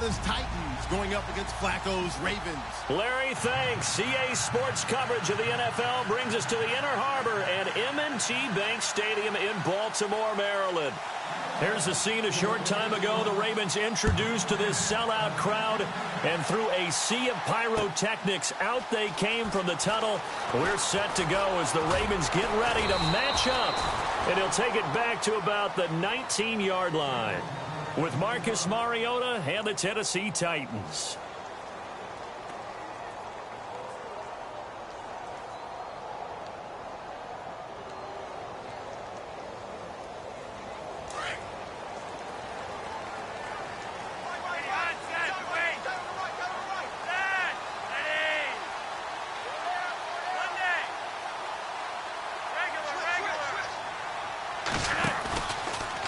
FatboyWealthy's Titans going up against Flacco's Ravens. Larry, thanks. CA Sports coverage of the NFL brings us to the Inner Harbor and M&T Bank Stadium in Baltimore, Maryland. Here's the scene a short time ago. The Ravens introduced to this sellout crowd, and through a sea of pyrotechnics, out they came from the tunnel. We're set to go as the Ravens get ready to match up, and he'll take it back to about the 19-yard line with Marcus Mariota and the Tennessee Titans.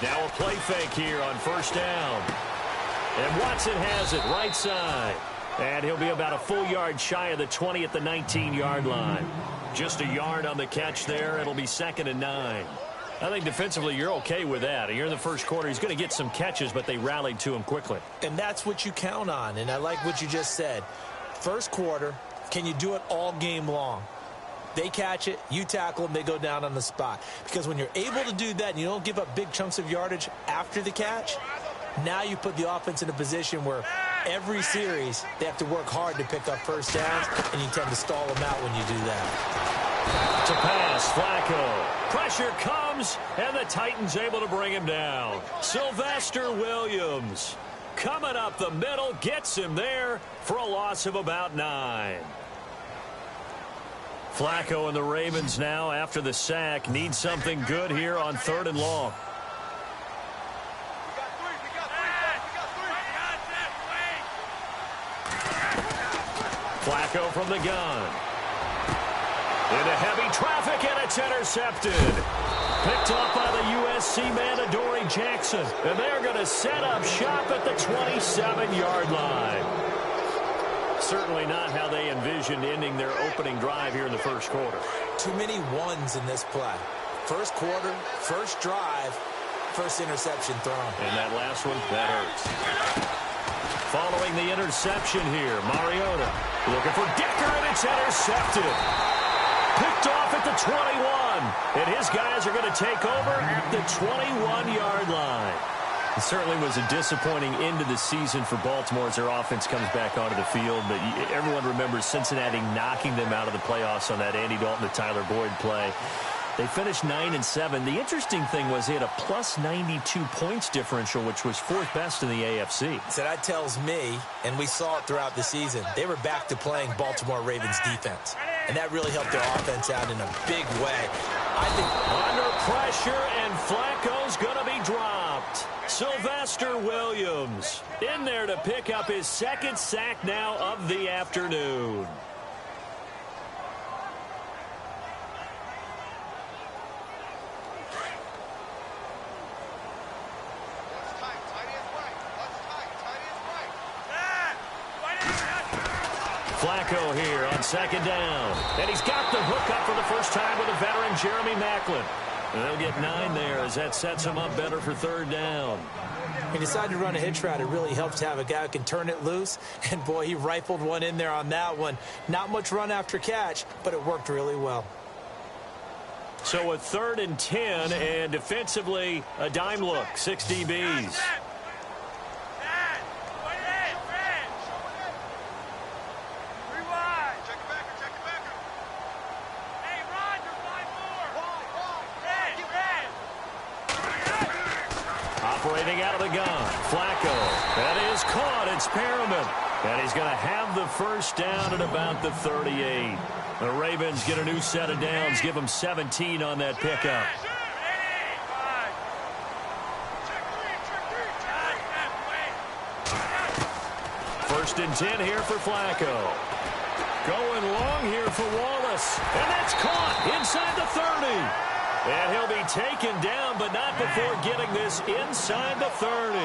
Now a play fake here on first down. And Watson has it right side. And he'll be about a full yard shy of the 20 at the 19-yard line. Just a yard on the catch there. It'll be 2nd and 9. I think defensively you're okay with that. Here in the first quarter, he's going to get some catches, but they rallied to him quickly. And that's what you count on. And I like what you just said. First quarter, can you do it all game long? They catch it, you tackle them, they go down on the spot. Because when you're able to do that and you don't give up big chunks of yardage after the catch, now you put the offense in a position where every series they have to work hard to pick up first downs, and you tend to stall them out when you do that. To pass, Flacco. Pressure comes, and the Titans able to bring him down. Sylvester Williams coming up the middle, gets him there for a loss of about 9. Flacco and the Ravens now, after the sack, need something good here on 3rd and long. Flacco from the gun. Into heavy traffic, and it's intercepted. Picked off by the USC man, Adoree Jackson. And they're going to set up shop at the 27-yard line. Certainly not how they envisioned ending their opening drive here in the first quarter. Too many ones in this play. First quarter, first drive, first interception thrown. And that last one, that hurts. Following the interception here, Mariota looking for Decker, and it's intercepted. Picked off at the 21. And his guys are going to take over at the 21-yard line. It certainly was a disappointing end of the season for Baltimore as their offense comes back onto the field. But everyone remembers Cincinnati knocking them out of the playoffs on that Andy Dalton to Tyler Boyd play. They finished 9-7. The interesting thing was they had a plus 92 points differential, which was 4th best in the AFC. So that tells me, and we saw it throughout the season, they were back to playing Baltimore Ravens defense. And that really helped their offense out in a big way. I think under pressure, and Flacco's going to be dropped. Sylvester Williams in there to pick up his 2nd sack now of the afternoon. Flacco here on 2nd down. And he's got the hook up for the first time with a veteran, Jeremy Maclin. And they'll get 9 there as that sets him up better for 3rd down. He decided to run a hitch route. It really helps to have a guy who can turn it loose. And, boy, he rifled one in there on that one. Not much run after catch, but it worked really well. So a 3rd and 10, and defensively a dime look, 6 DBs. Operating out of the gun, Flacco. That is caught. It's Perriman. And he's going to have the first down at about the 38. The Ravens get a new set of downs, give them 17 on that pickup. First and 10 here for Flacco. Going long here for Wallace. And that's caught inside the 30. And he'll be taken down, but not before getting this inside the 30.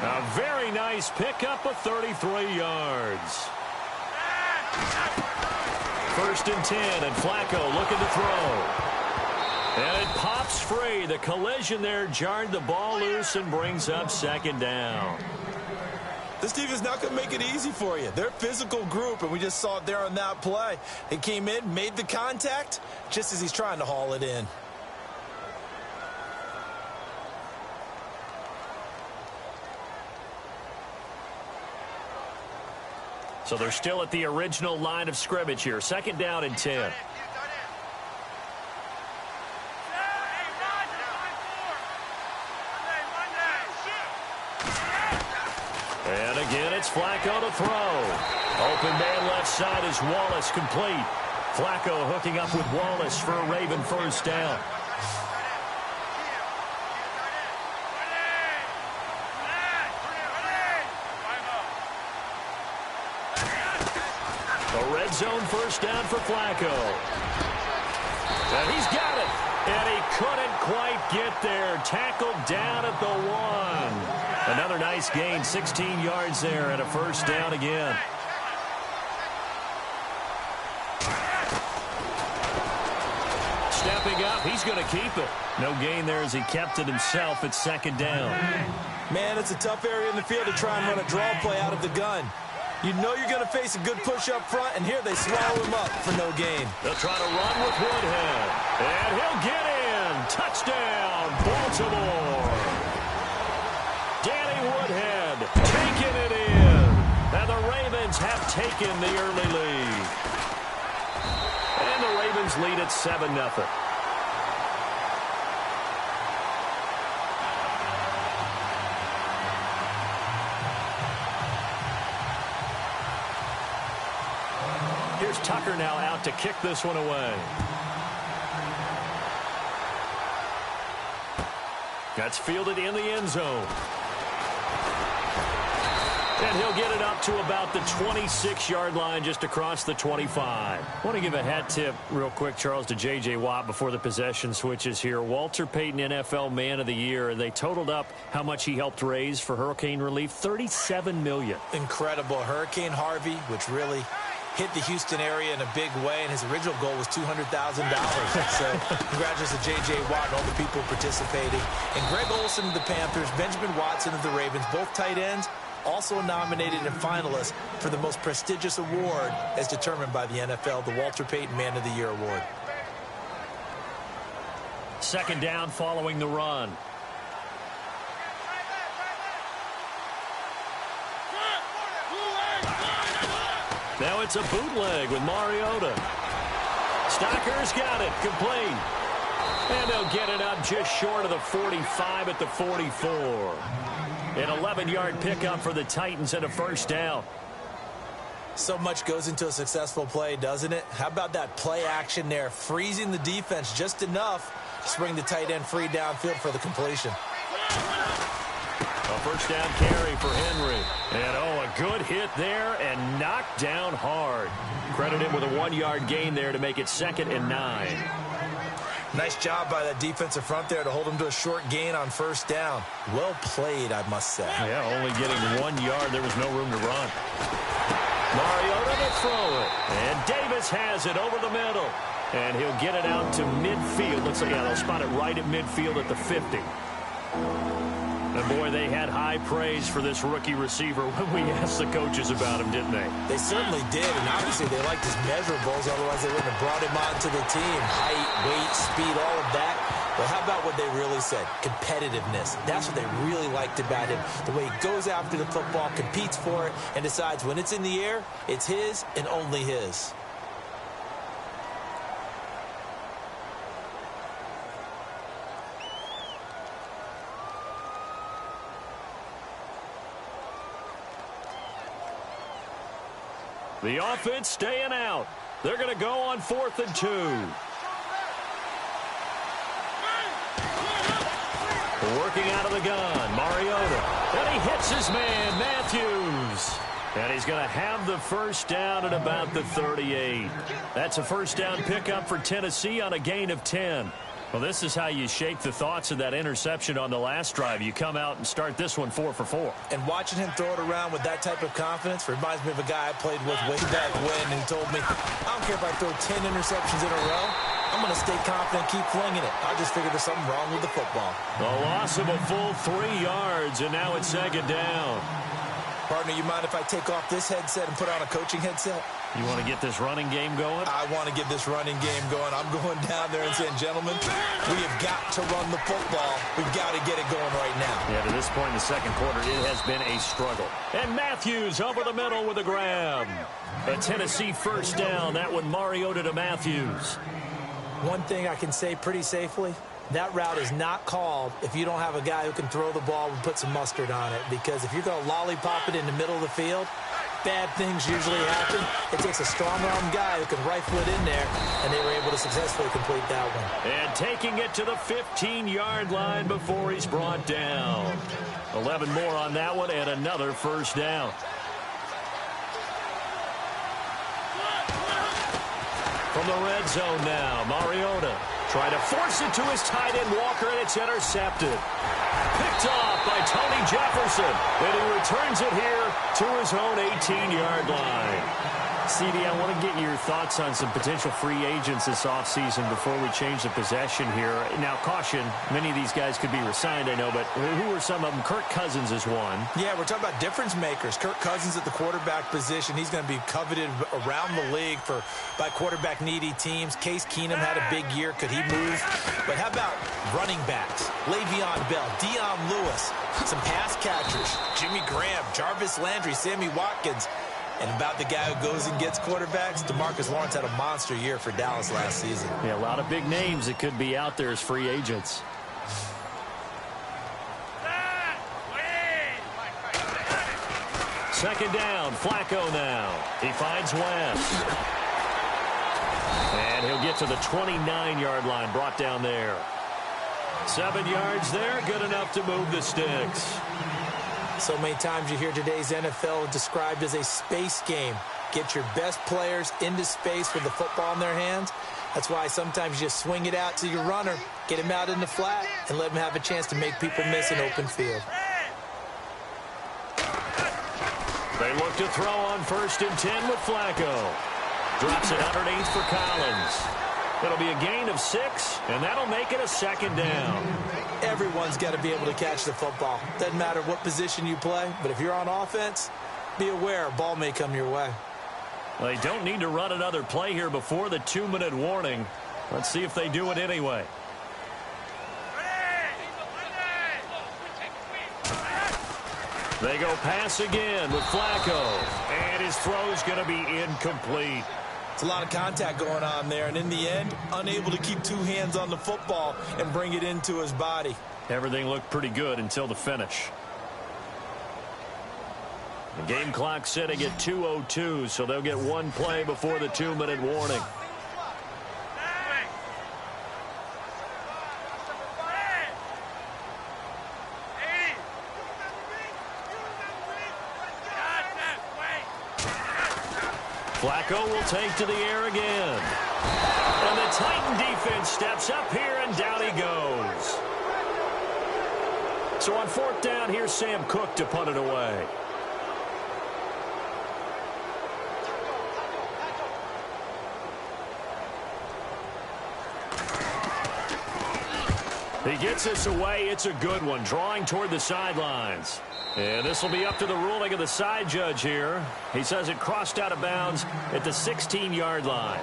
A very nice pickup of 33 yards. First and 10, and Flacco looking to throw. And it pops free. The collision there jarred the ball loose and brings up 2nd down. The This team is not going to make it easy for you. They're a physical group, and we just saw it there on that play. He came in, made the contact, just as he's trying to haul it in. So they're still at the original line of scrimmage here. 2nd down and 10. And again, it's Flacco to throw. Open man left side is Wallace, complete. Flacco hooking up with Wallace for a Raven 1st down. A red zone 1st down for Flacco. And he's got it. And he couldn't quite get there. Tackled down at the 1. Another nice gain, 16 yards there, and a 1st down again. Stepping up, he's going to keep it. No gain there as he kept it himself at 2nd down. Man, it's a tough area in the field to try and run a draw play out of the gun. You know you're going to face a good push up front, and here they swallow him up for no gain. They'll try to run with Woodhead. And he'll get in. Touchdown, Baltimore. Danny Woodhead taking it in. And the Ravens have taken the early lead. And the Ravens lead at 7-0. Here's Tucker now out to kick this one away. That's fielded in the end zone. And he'll get it up to about the 26-yard line, just across the 25. I want to give a hat tip real quick, Charles, to J.J. Watt before the possession switches here. Walter Payton, NFL Man of the Year, and they totaled up how much he helped raise for hurricane relief, $37 million. Incredible. Hurricane Harvey, which really hit the Houston area in a big way, and his original goal was $200,000. So congratulations to J.J. Watt and all the people participating. And Greg Olsen of the Panthers, Benjamin Watson of the Ravens, both tight ends, also nominated and finalists for the most prestigious award as determined by the NFL, the Walter Payton Man of the Year Award. 2nd down following the run. Now it's a bootleg with Mariota. Stocker's got it, complete. And they'll get it up just short of the 45 at the 44. An 11-yard pickup for the Titans and a 1st down. So much goes into a successful play, doesn't it? How about that play action there, freezing the defense just enough to bring the tight end free downfield for the completion. A 1st down carry for Henry. And, a good hit there and knocked down hard. Credit him with a 1-yard gain there to make it 2nd and 9. Nice job by that defensive front there to hold him to a short gain on 1st down. Well played, I must say. Yeah, only getting 1 yard. There was no room to run. Mariota to throw it. And Davis has it over the middle. And he'll get it out to midfield. Looks like, they'll spot it right at midfield at the 50. And, boy, they had high praise for this rookie receiver when we asked the coaches about him, didn't they? They certainly did, and obviously they liked his measurables, otherwise they wouldn't have brought him onto the team. Height, weight, speed, all of that. But how about what they really said? Competitiveness. That's what they really liked about him. The way he goes after the football, competes for it, and decides when it's in the air, it's his and only his. The offense staying out. They're going to go on 4th and 2. Working out of the gun, Mariota. And he hits his man, Matthews. And he's going to have the 1st down at about the 38. That's a 1st down pickup for Tennessee on a gain of 10. Well, this is how you shake the thoughts of that interception on the last drive. You come out and start this one 4 for 4. And watching him throw it around with that type of confidence reminds me of a guy I played with way back when, and he told me, I don't care if I throw 10 interceptions in a row. I'm going to stay confident, keep flinging it. I just figured there's something wrong with the football. A loss of a full 3 yards, and now it's 2nd down. Partner, you mind if I take off this headset and put on a coaching headset? You want to get this running game going? I want to get this running game going. I'm going down there and saying, gentlemen, we have got to run the football. We've got to get it going right now. Yeah, to this point in the second quarter, it has been a struggle. And Matthews over the middle with a grab. A Tennessee first down. That one Mariota to Matthews. One thing I can say pretty safely, that route is not called if you don't have a guy who can throw the ball and put some mustard on it. Because if you're going to lollipop it in the middle of the field, bad things usually happen. It takes a strong-arm guy who can rifle it in there, and they were able to successfully complete that one. And taking it to the 15-yard line before he's brought down. 11 more on that one, and another first down. From the red zone now, Mariota trying to force it to his tight end, Walker, and it's intercepted. Picked off by Tony Jefferson, and he returns it here to his own 18-yard line. CD, I want to get your thoughts on some potential free agents this offseason before we change the possession here. Now, caution, many of these guys could be resigned, I know, but who are some of them? Kirk Cousins is one. Yeah, we're talking about difference makers. Kirk Cousins at the quarterback position. He's going to be coveted around the league by quarterback-needy teams. Case Keenum had a big year. Could he move? But how about running backs? Le'Veon Bell, Dion Lewis, some pass catchers, Jimmy Graham, Jarvis Landry, Sammy Watkins. And about the guy who goes and gets quarterbacks, DeMarcus Lawrence had a monster year for Dallas last season. Yeah, a lot of big names that could be out there as free agents. Second down, Flacco now. He finds West. And he'll get to the 29-yard line, brought down there. 7 yards there, good enough to move the sticks. So many times you hear today's NFL described as a space game. Get your best players into space with the football in their hands. That's why sometimes you just swing it out to your runner, get him out in the flat, and let him have a chance to make people miss an open field. They look to throw on 1st and 10 with Flacco. Drops it underneath for Collins. It'll be a gain of 6, and that'll make it a second down. Everyone's got to be able to catch the football. Doesn't matter what position you play, but if you're on offense, be aware a ball may come your way. They don't need to run another play here before the 2-minute warning. Let's see if they do it anyway. They go pass again with Flacco, and his throw's going to be incomplete. It's a lot of contact going on there, and in the end, unable to keep 2 hands on the football and bring it into his body. Everything looked pretty good until the finish. The game clock sitting at 2:02, so they'll get 1 play before the 2-minute warning. Flacco will take to the air again. And the Titan defense steps up here, and down he goes. So on 4th down, here's Sam Cook to punt it away. He gets this away. It's a good one, drawing toward the sidelines. And this will be up to the ruling of the side judge here. He says it crossed out of bounds at the 16-yard line.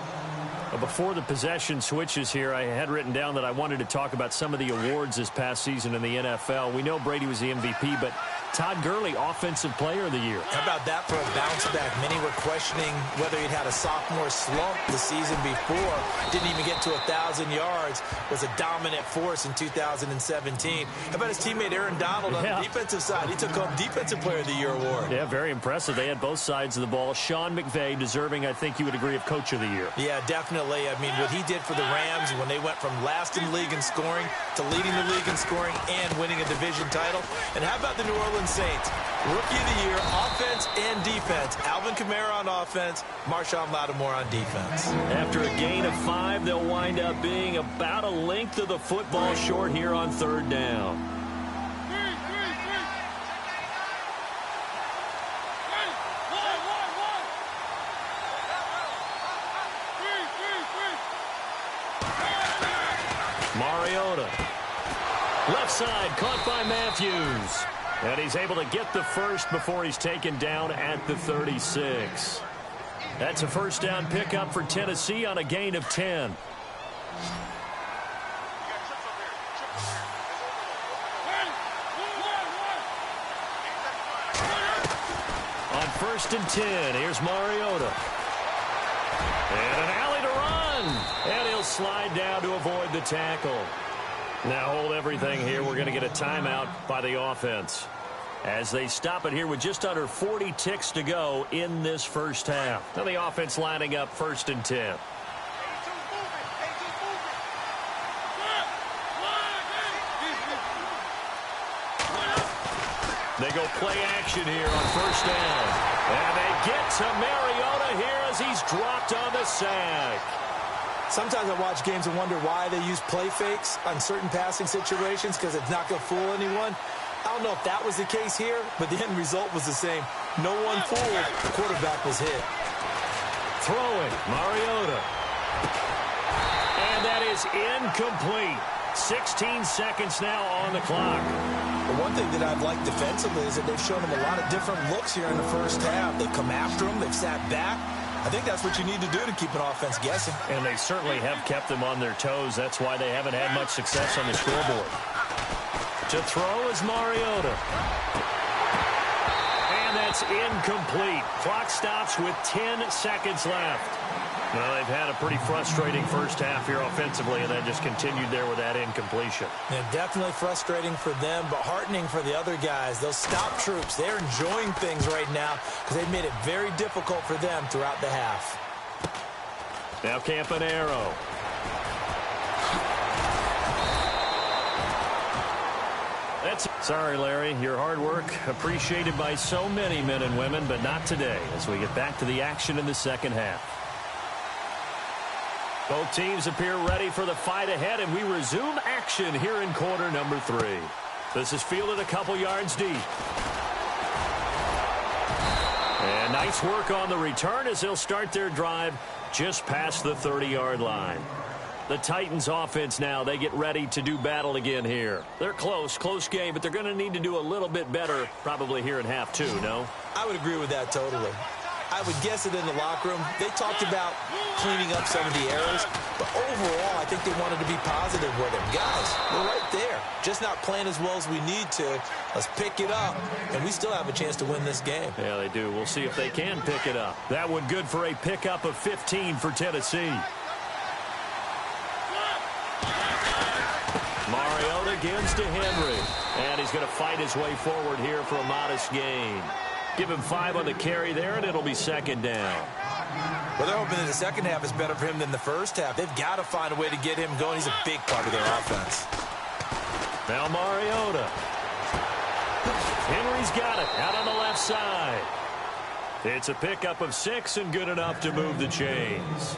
But before the possession switches here, I had written down that I wanted to talk about some of the awards this past season in the NFL. We know Brady was the MVP, but Todd Gurley, Offensive Player of the Year. How about that for a bounce back? Many were questioning whether he'd had a sophomore slump the season before. Didn't even get to 1,000 yards. Was a dominant force in 2017. How about his teammate Aaron Donald on the defensive side? He took home Defensive Player of the Year award. Yeah, very impressive. They had both sides of the ball. Sean McVay deserving, I think you would agree, of Coach of the Year. Yeah, definitely. I mean, what he did for the Rams when they went from last in the league in scoring to leading the league in scoring and winning a division title. And how about the New Orleans Saints? Rookie of the Year, offense and defense. Alvin Kamara on offense, Marshawn Lattimore on defense. After a gain of 5, they'll wind up being about a length of the football short here on 3rd down. Mariota. Left side, caught by Matthews. And he's able to get the first before he's taken down at the 36. That's a first down pickup for Tennessee on a gain of 10. On 1st and 10, here's Mariota. And an alley to run. And he'll slide down to avoid the tackle. Now hold everything here. We're going to get a timeout by the offense as they stop it here with just under 40 ticks to go in this first half. Now the offense lining up 1st and 10. They go play action here on 1st down. And they get to Mariota here as he's dropped on the sack. Sometimes I watch games and wonder why they use play fakes on certain passing situations because it's not going to fool anyone. I don't know if that was the case here, but the end result was the same. No one fooled. The quarterback was hit. Throwing, Mariota. And that is incomplete. 16 seconds now on the clock. The one thing that I've liked defensively is that they've shown him a lot of different looks here in the first half. They've come after him. They've sat back. I think that's what you need to do to keep an offense guessing. And they certainly have kept them on their toes. That's why they haven't had much success on the scoreboard. To throw is Mariota. And that's incomplete. Clock stops with 10 seconds left. Well, they've had a pretty frustrating first half here offensively, and then just continued there with that incompletion. Yeah, definitely frustrating for them, but heartening for the other guys. Those stop troops, they're enjoying things right now because they've made it very difficult for them throughout the half. Now Campanaro. Sorry, Larry. Your hard work appreciated by so many men and women, but not today as we get back to the action in the second half. Both teams appear ready for the fight ahead, and we resume action here in quarter number 3. This is fielded a couple yards deep. And nice work on the return as they'll start their drive just past the 30-yard line. The Titans offense now, they get ready to do battle again here. They're close game, but they're going to need to do a little bit better probably here in half 2, no? I would agree with that totally. I would guess that in the locker room, they talked about cleaning up some of the errors, but overall, I think they wanted to be positive with them. Guys, we're right there. Just not playing as well as we need to. Let's pick it up, and we still have a chance to win this game. Yeah, they do. We'll see if they can pick it up. That one good for a pickup of 15 for Tennessee. Mariota gives to Henry, and he's going to fight his way forward here for a modest gain. Give him 5 on the carry there, and it'll be 2nd down. Well, they're hoping that the second half is better for him than the first half. They've got to find a way to get him going. He's a big part of their offense. Now Mariota. Henry's got it out on the left side. It's a pickup of 6 and good enough to move the chains.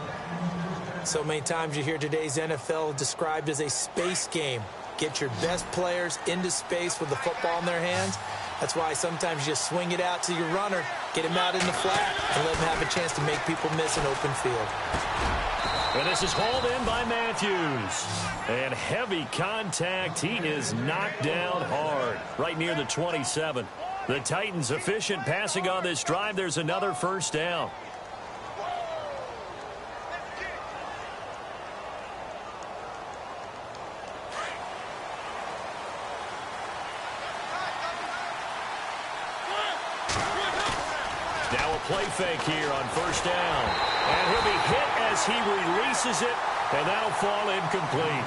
So many times you hear today's NFL described as a space game. Get your best players into space with the football in their hands. That's why sometimes you just swing it out to your runner, get him out in the flat, and let him have a chance to make people miss an open field. And this is hauled in by Matthews. And heavy contact. He is knocked down hard right near the 27. The Titans efficient passing on this drive. There's another first down. Now a play fake here on first down. And he'll be hit as he releases it, and that'll fall incomplete.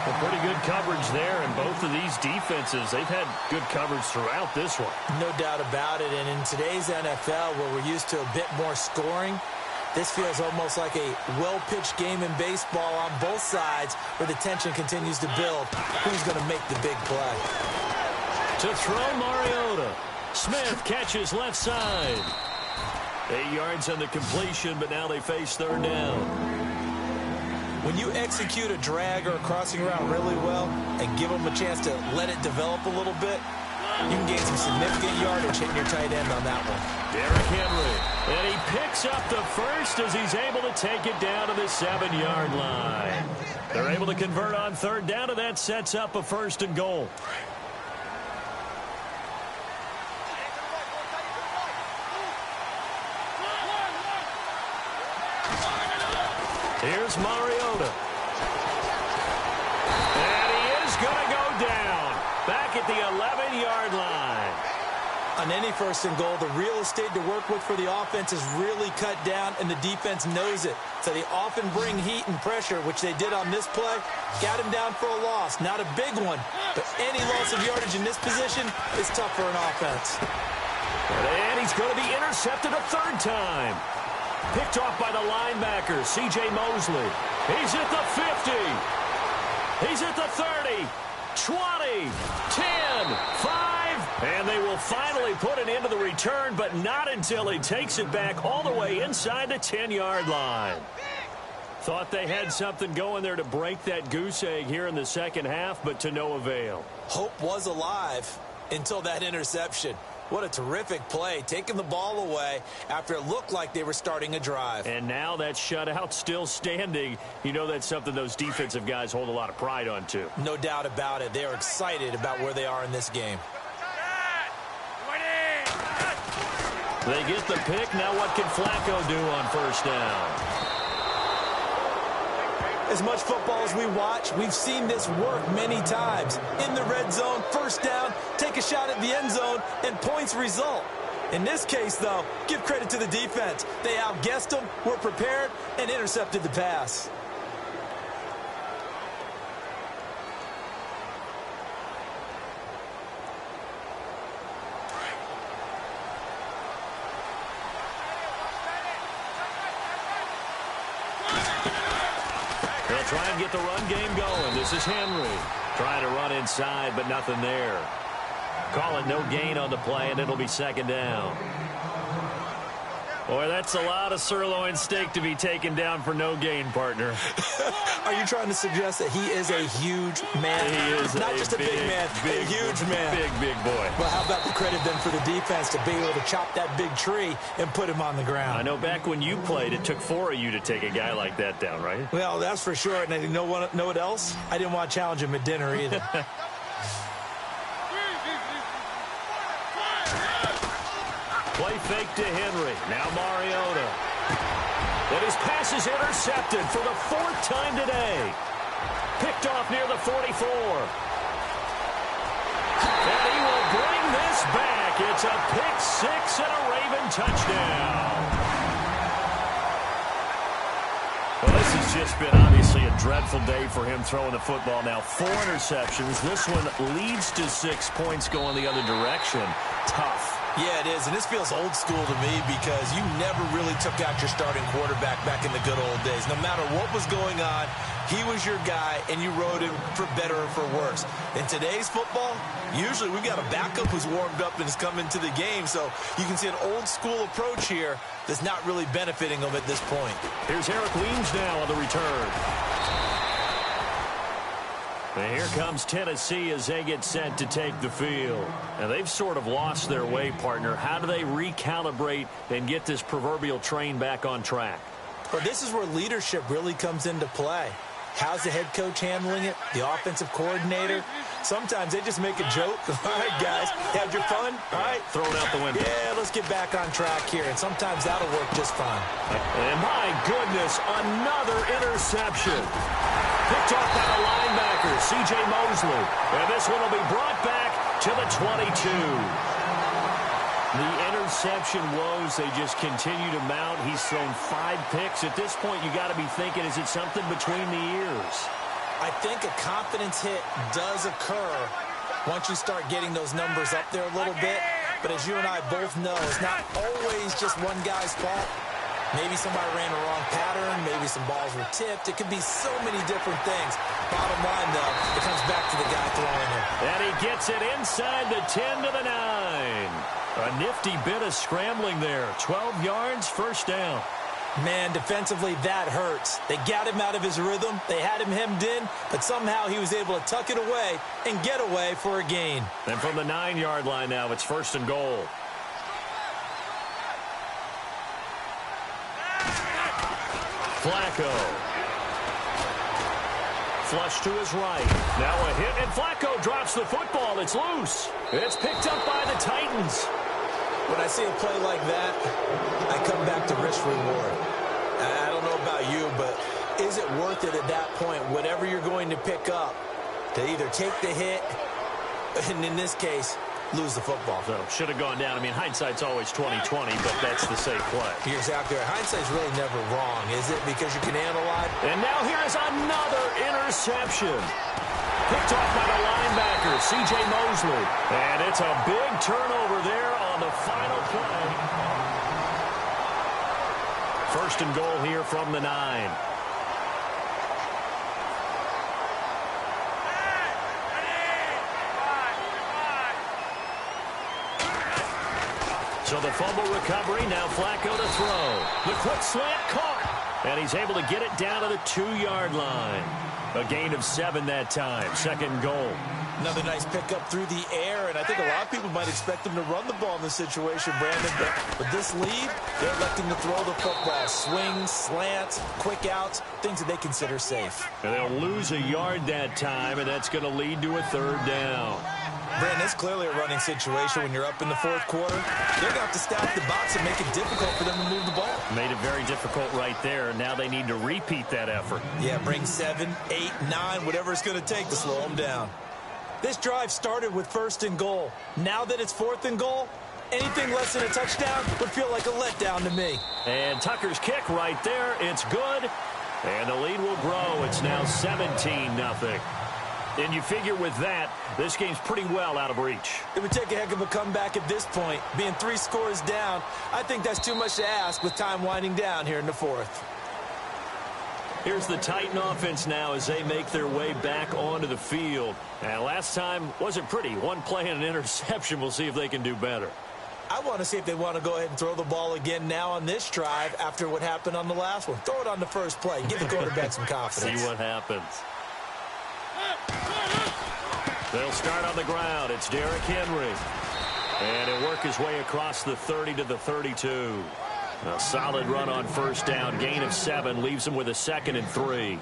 Well, pretty good coverage there, and both of these defenses, they've had good coverage throughout this one. No doubt about it, and in today's NFL, where we're used to a bit more scoring, this feels almost like a well-pitched game in baseball on both sides where the tension continues to build. Who's going to make the big play? To throw Mariota. Smith catches left side. 8 yards on the completion, but now they face 3rd down. When you execute a drag or a crossing route really well and give them a chance to let it develop a little bit, you can gain some significant yardage hitting your tight end on that one. Derrick Henry. And he picks up the first as he's able to take it down to the 7-yard line. They're able to convert on 3rd down, and that sets up a 1st and goal. Here's Mariota. And he is going to go down. Back at the 11-yard line. On any first and goal, the real estate to work with for the offense is really cut down, and the defense knows it. So they often bring heat and pressure, which they did on this play. Got him down for a loss. Not a big one, but any loss of yardage in this position is tough for an offense. And he's going to be intercepted a third time. Picked off by the linebacker, C.J. Mosley. He's at the 50. He's at the 30. 20, 10, 5, and they will finally put an end to the return, but not until he takes it back all the way inside the 10-yard line. Thought they had something going there to break that goose egg here in the second half, but to no avail. Hope was alive until that interception. What a terrific play, taking the ball away after it looked like they were starting a drive. And now that shutout still standing. You know that's something those defensive guys hold a lot of pride on, too. No doubt about it. They are excited about where they are in this game. They get the pick. Now what can Flacco do on first down? As much football as we watch, we've seen this work many times. In the red zone, first down, take a shot at the end zone, and points result. In this case, though, give credit to the defense. They outguessed them, were prepared, and intercepted the pass. They'll try and get the run game going. This is Henry. Trying to run inside, but nothing there. Call it no gain on the play, and it'll be second down. Boy, that's a lot of sirloin steak to be taken down for no gain, partner. Are you trying to suggest that he is a huge man? He is not just a big man, a huge man. Big boy. Well, how about the credit then for the defense to be able to chop that big tree and put him on the ground? I know back when you played, it took 4 of you to take a guy like that down, right? Well, that's for sure. And you know what else? I didn't want to challenge him at dinner either. Play fake to Henry. Now Mariota. And his pass is intercepted for the 4th time today. Picked off near the 44. And he will bring this back. It's a pick six and a Raven touchdown. Well, this has just been obviously a dreadful day for him throwing the football. Now 4 interceptions. This one leads to 6 points going the other direction. Tough. Yeah, it is, and this feels old school to me because you never really took out your starting quarterback back in the good old days. No matter what was going on, he was your guy, and you rode him for better or for worse. In today's football, usually we've got a backup who's warmed up and has come into the game, so you can see an old school approach here that's not really benefiting them at this point. Here's Eric Weems now on the return. And here comes Tennessee as they get set to take the field. And they've sort of lost their way, partner. How do they recalibrate and get this proverbial train back on track? Well, this is where leadership really comes into play. How's the head coach handling it? The offensive coordinator? Sometimes they just make a joke. All right, guys, had your fun? All right. Throw it out the window. Yeah, let's get back on track here. And sometimes that'll work just fine. And my goodness, another interception. Picked off by the linebacker, C.J. Mosley. And this one will be brought back to the 22. The interception woes, they just continue to mount. He's thrown 5 picks. At this point, you got to be thinking, is it something between the ears? I think a confidence hit does occur once you start getting those numbers up there a little bit. But as you and I both know, it's not always just one guy's fault. Maybe somebody ran the wrong pattern. Maybe some balls were tipped. It could be so many different things. Bottom line, though, it comes back to the guy throwing it. And he gets it inside the 10 to the 9. A nifty bit of scrambling there. 12 yards, first down. Man, defensively, that hurts. They got him out of his rhythm. They had him hemmed in, but somehow he was able to tuck it away and get away for a gain. And from the 9-yard line now, it's first and goal. Flacco. Flush to his right. Now a hit, and Flacco drops the football. It's loose. It's picked up by the Titans. When I see a play like that, I come back to risk-reward. I don't is it worth it at that point, whatever you're going to pick up, to either take the hit, and in this case, lose the football? So, should have gone down. I mean, hindsight's always 20/20, but that's the safe play. You're exactly right. Hindsight's really never wrong, is it? Because you can analyze. And now here's another interception. Picked off by the linebacker, C.J. Mosley. And it's a big turnover there on the final play. First and goal here from the 9. So the fumble recovery, now Flacco to throw. The quick slant caught, and he's able to get it down to the 2-yard line. A gain of 7 that time, second goal. Another nice pickup through the air, and I think a lot of people might expect them to run the ball in this situation, Brandon. But with this lead, they're electing to throw the football. Swings, slants, quick outs, things that they consider safe. And they'll lose a yard that time, and that's going to lead to a 3rd down. Brandon, it's clearly a running situation when you're up in the 4th quarter. They're going to have to stack the box and make it difficult for them to move the ball. Made it very difficult right there. Now they need to repeat that effort. Yeah, bring 7, 8, 9, whatever it's going to take to slow them down. This drive started with 1st and goal. Now that it's 4th and goal, anything less than a touchdown would feel like a letdown to me. And Tucker's kick right there. It's good. And the lead will grow. It's now 17-0. And you figure with that, this game's pretty well out of reach. It would take a heck of a comeback at this point. Being 3 scores down, I think that's too much to ask with time winding down here in the 4th. Here's the Titan offense now as they make their way back onto the field. And last time wasn't pretty. One play and an interception. We'll see if they can do better. I want to see if they want to go ahead and throw the ball again now on this drive after what happened on the last one. Throw it on the first play. Give the quarterback some confidence. See what happens. They'll start on the ground. It's Derrick Henry. And he'll work his way across the 30 to the 32. A solid run on 1st down. Gain of 7 leaves him with a 2nd and 3.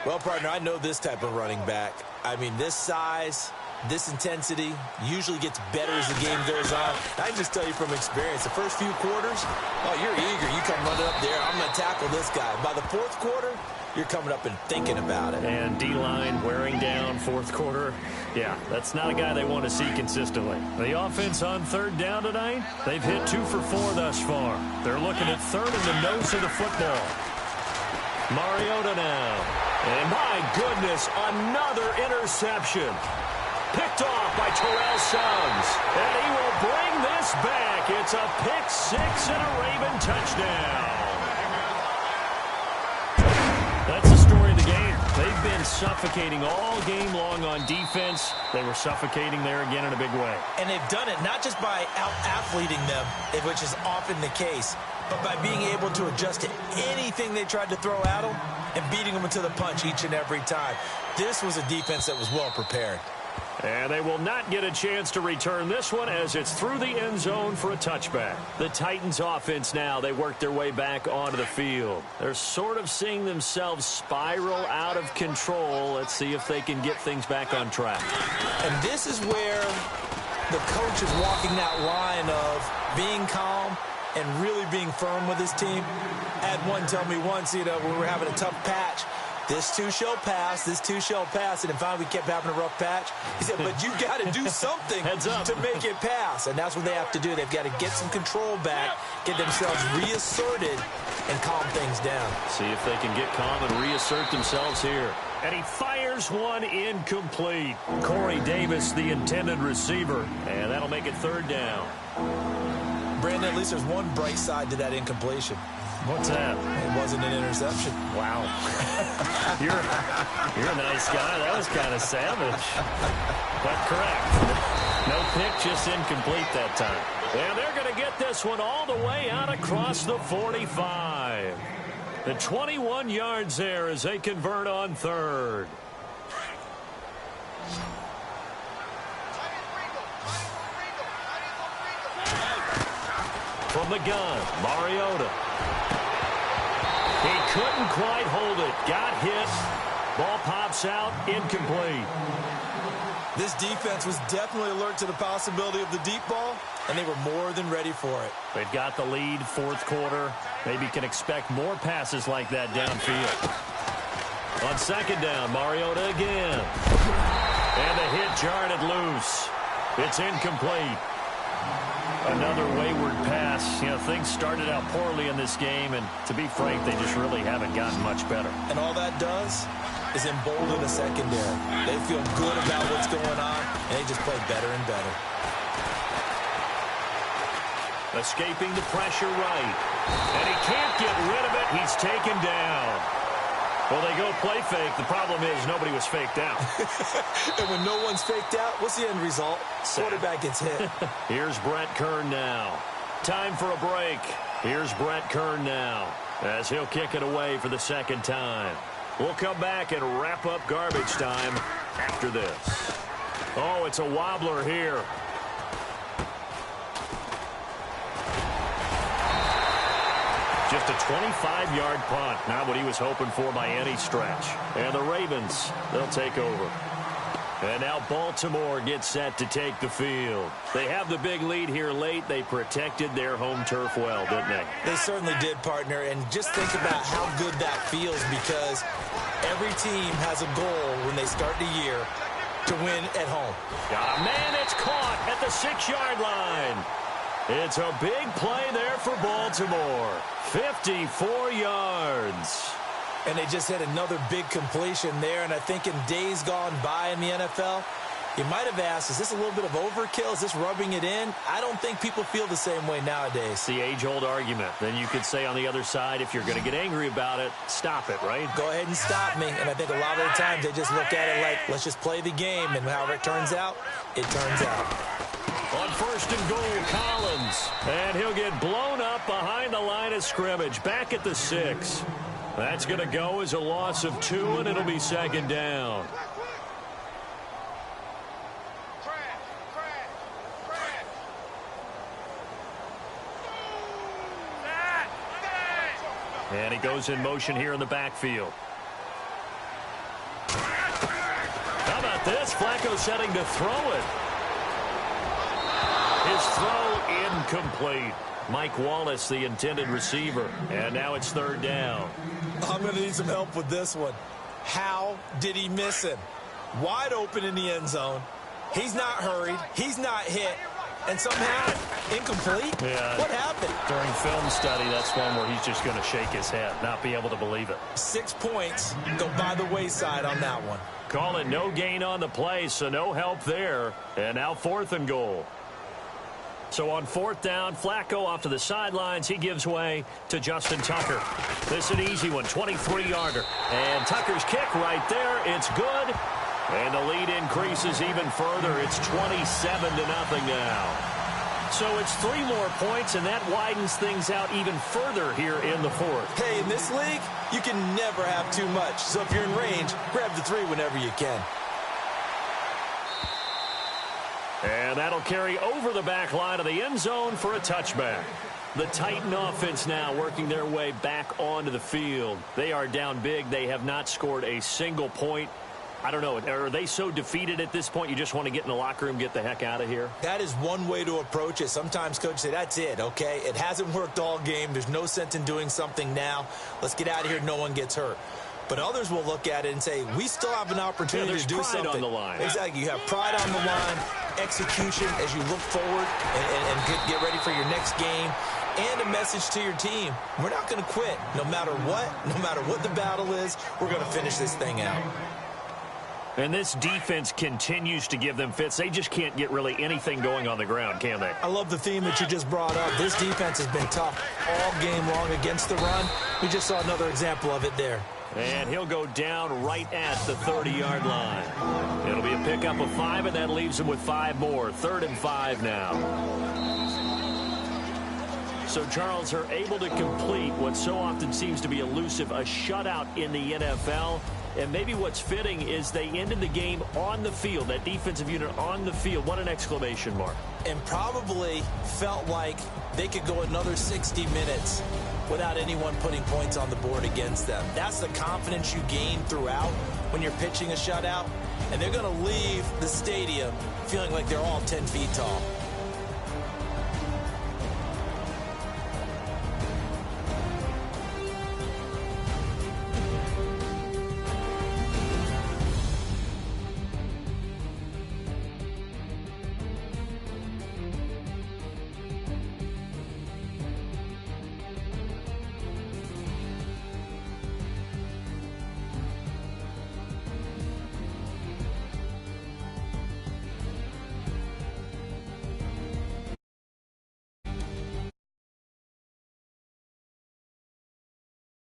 Well, partner, I know this type of running back. I mean, this size, this intensity usually gets better as the game goes on. I can just tell you from experience, the first few quarters, oh, you're eager. You come running up there. I'm going to tackle this guy. By the 4th quarter, you're coming up and thinking about it. And D-line wearing down 4th quarter. Yeah, that's not a guy they want to see consistently. The offense on 3rd down tonight, they've hit 2 for 4 thus far. They're looking at 3rd in the nose of the football. Mariota now. And my goodness, another interception. Picked off by Terrell Suggs. And he will bring this back. It's a pick 6 and a Raven touchdown. That's the story of the game. They've been suffocating all game long on defense. They were suffocating there again in a big way. And they've done it not just by out-athleting them, which is often the case, but by being able to adjust to anything they tried to throw at them and beating them into the punch each and every time. This was a defense that was well prepared. And they will not get a chance to return this one as it's through the end zone for a touchback. The Titans offense now, they work their way back onto the field. They're sort of seeing themselves spiral out of control. Let's see if they can get things back on track. And this is where the coach is walking that line of being calm and really being firm with his team. I had one tell me once, when we were having a tough patch, this too shall pass, this too shall pass. And finally we kept having a rough patch. He said, but you got to do something to make it pass. And that's what they have to do. They've got to get some control back, get themselves reasserted, and calm things down. See if they can get calm and reassert themselves here. And he fires one incomplete. Corey Davis, the intended receiver. And that'll make it 3rd down. Brandon, at least there's one bright side to that incompletion. What's that? It wasn't an interception. Wow. You're a nice guy. That was kind of savage. But correct. No pick, just incomplete that time. And they're going to get this one all the way out across the 45. The 21 yards there as they convert on 3rd. From the gun, Mariota. He couldn't quite hold it. Got hit. Ball pops out. Incomplete. This defense was definitely alert to the possibility of the deep ball, and they were more than ready for it. They've got the lead, fourth quarter. Maybe can expect more passes like that downfield. On second down, Mariota again. And the hit jarred it loose. It's incomplete. Another wayward pass. You know, things started out poorly in this game, and to be frank, they just really haven't gotten much better. And all that does is embolden the secondary. They feel good about what's going on, and they just play better and better. Escaping the pressure right. And he can't get rid of it. He's taken down. Well, they go play fake. The problem is nobody was faked out. And when no one's faked out, what's the end result? Quarterback gets hit. Here's Brett Kern now. Time for a break. Here's Brett Kern now as he'll kick it away for the second time. We'll come back and wrap up garbage time after this. Oh, it's a wobbler here. Just a 25-yard punt. Not what he was hoping for by any stretch. And the Ravens, they'll take over. And now Baltimore gets set to take the field. They have the big lead here late. They protected their home turf well, didn't they? They certainly did, partner. And just think about how good that feels, because every team has a goal when they start the year to win at home. Got a man, it's caught at the 6-yard line. It's a big play there for Baltimore. 54 yards. And they just had another big completion there. And I think in days gone by in the NFL, you might have asked, is this a little bit of overkill? Is this rubbing it in? I don't think people feel the same way nowadays. It's the age-old argument. Then you could say on the other side, if you're going to get angry about it, stop it, right? Go ahead and stop me. And I think a lot of the times they just look at it like, let's just play the game. And however it turns out, it turns out. On first and goal, Collins. And he'll get blown up behind the line of scrimmage. Back at the 6. That's going to go as a loss of 2, and it'll be second down. And he goes in motion here in the backfield. How about this? Flacco setting to throw it. His throw incomplete. Mike Wallace, the intended receiver. And now it's third down. I'm going to need some help with this one. How did he miss him? Wide open in the end zone. He's not hurried. He's not hit. And somehow, incomplete? Yeah. What happened? During film study, that's one where he's just going to shake his head, not be able to believe it. 6 points go by the wayside on that one. Call it no gain on the play, so no help there. And now fourth and goal. So on fourth down, Flacco off to the sidelines. He gives way to Justin Tucker. This is an easy one, 23-yarder. And Tucker's kick right there. It's good. And the lead increases even further. It's 27-0 now. So it's 3 more points, and that widens things out even further here in the fourth. Hey, in this league, you can never have too much. So if you're in range, grab the 3 whenever you can. And that'll carry over the back line of the end zone for a touchback. The Titan offense now working their way back onto the field. They are down big. They have not scored a single point. I don't know. Are they so defeated at this point you just want to get in the locker room, get the heck out of here? That is one way to approach it. Sometimes coaches say, that's it, okay? It hasn't worked all game. There's no sense in doing something now. Let's get out of here. No one gets hurt. But others will look at it and say, we still have an opportunity to do something. There's pride on the line. Exactly. You have pride on the line, execution as you look forward and get ready for your next game, and a message to your team. We're not going to quit. No matter what the battle is, we're going to finish this thing out. And this defense continues to give them fits. They just can't get really anything going on the ground, can they? I love the theme that you just brought up. This defense has been tough all game long against the run. We just saw another example of it there. And he'll go down right at the 30-yard line. It'll be a pickup of 5, and that leaves him with 5 more. 3rd and 5 now. So, Charles, are able to complete what so often seems to be elusive, a shutout in the NFL. And maybe what's fitting is they ended the game on the field, that defensive unit on the field. What an exclamation mark. And probably felt like they could go another 60 minutes without anyone putting points on the board against them. That's the confidence you gain throughout when you're pitching a shutout. And they're going to leave the stadium feeling like they're all 10 feet tall.